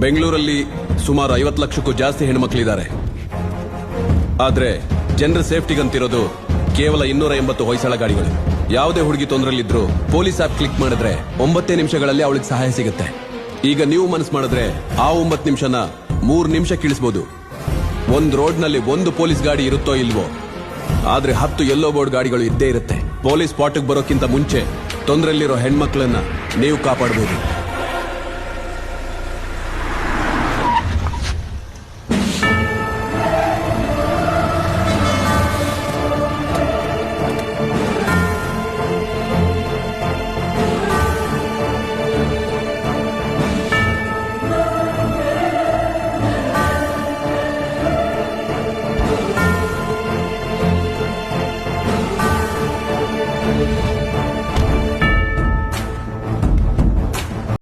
ಬೆಂಗಳೂರಲ್ಲಿ ಸುಮಾರು 50 ಲಕ್ಷಕ್ಕೂ ಜಾಸ್ತಿ ಹೆಣ್ಮಕ್ಳಿದ್ದಾರೆ. ಆದ್ರೆ ಜನರ ಸೇಫ್ಟಿಗಂತಿರೋದು ಕೇವಲ 280 ಹೊಯ್ಸಳ ಗಾಡಿಗಳು. ಯಾವುದೇ ಹುಡುಗಿ ತೊಂದರೆಲಿದ್ರು ಪೊಲೀಸ್ ಆಪ್ ಕ್ಲಿಕ್ ಮಾಡಿದ್ರೆ 9 ನಿಮಿಷಗಳಲ್ಲಿ ಅವಳಿಗೆ ಸಹಾಯ ಸಿಗುತ್ತೆ. ಈಗ ನೀವು ಮನಸ್ಸು ಮಾಡಿದ್ರೆ ಆ 9 ನಿಮಿಷನ 3 ನಿಮಿಷ ಇಳಿಸಬಹುದು. ಒಂದು ರೋಡ್ ನಲ್ಲಿ 1 ಪೊಲೀಸ್ ಗಾಡಿ ಇರುತ್ತೋ ಇಲ್ವೋ, ಆದ್ರೆ 10 ಯೆಲ್ಲೋ ಬೋರ್ಡ್ ಗಾಡಿಗಳು ಇದ್ದೇ ಇರುತ್ತೆ. ಪೊಲೀಸ್ ಸ್ಪಾಟ್ಗೆ ಬರೋಕ್ಕಿಂತ ಮುಂಚೆ ತೊಂದರೆಯಲ್ಲಿರೋ ಹೆಣ್ಮಕ್ಳನ್ನ ನೀವು ಕಾಪಾಡಬಹುದು.